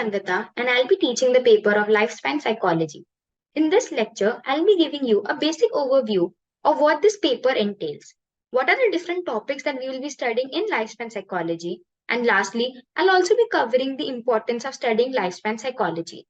Sangata and I'll be teaching the paper of lifespan psychology. In this lecture, I'll be giving you a basic overview of what this paper entails. What are the different topics that we will be studying in lifespan psychology? And lastly, I'll also be covering the importance of studying lifespan psychology.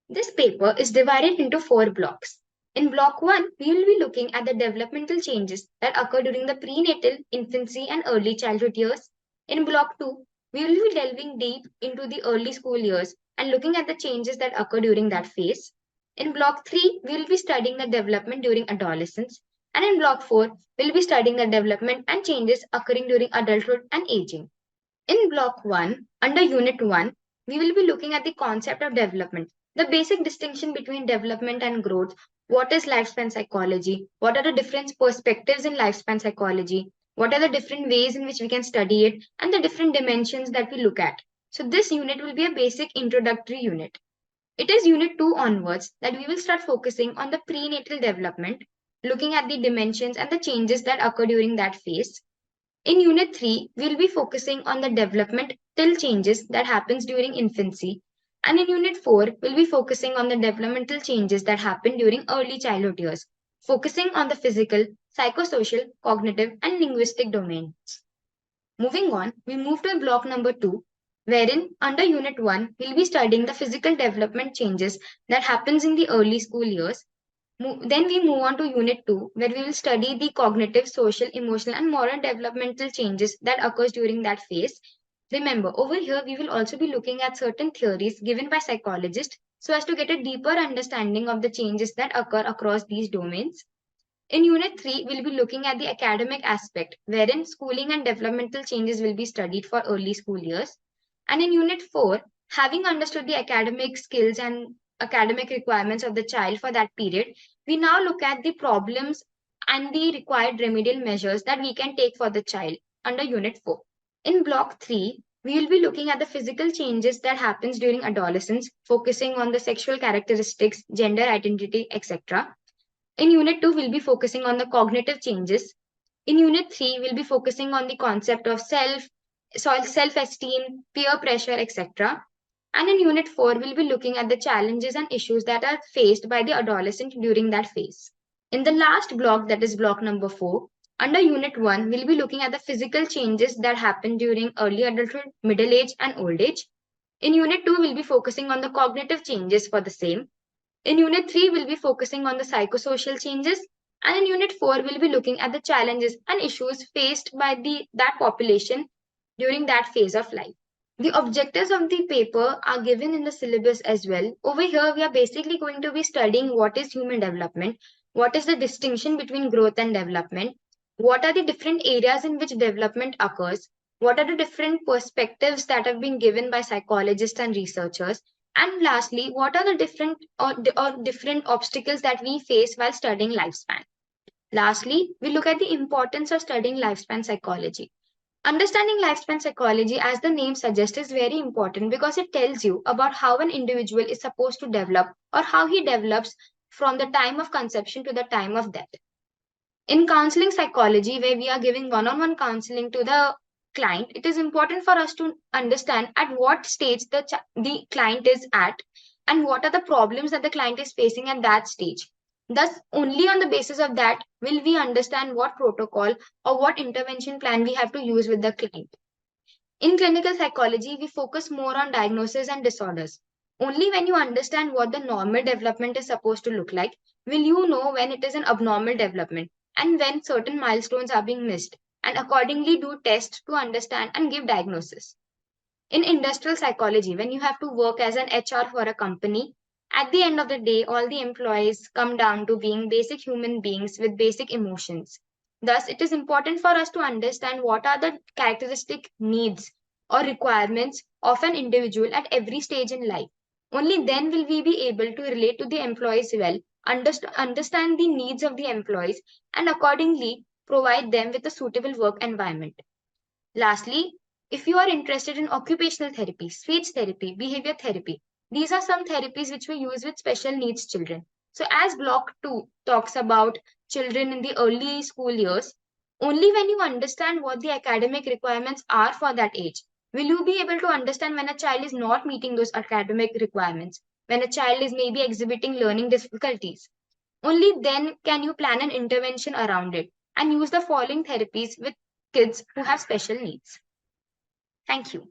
This paper is divided into 4 blocks. In block 1, we will be looking at the developmental changes that occur during the prenatal, infancy, and early childhood years. In block 2, we will be delving deep into the early school years and looking at the changes that occur during that phase. In block 3, we will be studying the development during adolescence. And in block 4, we will be studying the development and changes occurring during adulthood and aging. In block 1, under unit 1, we will be looking at the concept of development, the basic distinction between development and growth. What is lifespan psychology? What are the different perspectives in lifespan psychology? What are the different ways in which we can study it and the different dimensions that we look at? So this unit will be a basic introductory unit. It is unit 2 onwards that we will start focusing on the prenatal development, looking at the dimensions and the changes that occur during that phase. In Unit 3, we'll be focusing on the development till changes that happens during infancy. And in Unit 4, we'll be focusing on the developmental changes that happen during early childhood years, focusing on the physical, psychosocial, cognitive, and linguistic domains. Moving on, we move to block number 2, wherein under Unit 1, we'll be studying the physical development changes that happens in the early school years. Then we move on to Unit 2, where we will study the cognitive, social, emotional, and moral developmental changes that occurs during that phase. Remember, over here, we will also be looking at certain theories given by psychologists so as to get a deeper understanding of the changes that occur across these domains. In Unit 3, we'll be looking at the academic aspect, wherein schooling and developmental changes will be studied for early school years. And in Unit 4, having understood the academic skills and academic requirements of the child for that period, we now look at the problems and the required remedial measures that we can take for the child under Unit 4. In Block 3, we will be looking at the physical changes that happens during adolescence, focusing on the sexual characteristics, gender identity, etc. In Unit 2, we'll be focusing on the cognitive changes. In Unit 3, we'll be focusing on the concept of self-esteem, peer pressure, etc. And in Unit 4, we'll be looking at the challenges and issues that are faced by the adolescent during that phase. In the last block, that is block number 4, under Unit 1, we'll be looking at the physical changes that happen during early adulthood, middle age, and old age. In Unit 2, we'll be focusing on the cognitive changes for the same. In Unit 3, we'll be focusing on the psychosocial changes. And in Unit 4, we'll be looking at the challenges and issues faced by that population during that phase of life. The objectives of the paper are given in the syllabus as well. Over here, we are basically going to be studying what is human development, what is the distinction between growth and development, what are the different areas in which development occurs, what are the different perspectives that have been given by psychologists and researchers, and lastly, what are the different obstacles that we face while studying lifespan. Lastly, we look at the importance of studying lifespan psychology. Understanding lifespan psychology, as the name suggests, is very important because it tells you about how an individual is supposed to develop or how he develops from the time of conception to the time of death. In counseling psychology, where we are giving one-on-one counseling to the client, it is important for us to understand at what stage the client is at and what are the problems that the client is facing at that stage. Thus, only on the basis of that will we understand what protocol or what intervention plan we have to use with the client. In clinical psychology, we focus more on diagnosis and disorders. Only when you understand what the normal development is supposed to look like, will you know when it is an abnormal development and when certain milestones are being missed, and accordingly do tests to understand and give diagnosis. In industrial psychology, when you have to work as an HR for a company, at the end of the day, all the employees come down to being basic human beings with basic emotions. Thus, it is important for us to understand what are the characteristic needs or requirements of an individual at every stage in life. Only then will we be able to relate to the employees well, understand the needs of the employees, and accordingly provide them with a suitable work environment. Lastly, if you are interested in occupational therapy, speech therapy, behavior therapy, these are some therapies which we use with special needs children. So as block 2 talks about children in the early school years, only when you understand what the academic requirements are for that age, Will you be able to understand when a child is not meeting those academic requirements, when a child is maybe exhibiting learning difficulties? Only then can you plan an intervention around it and use the following therapies with kids who have special needs. Thank you.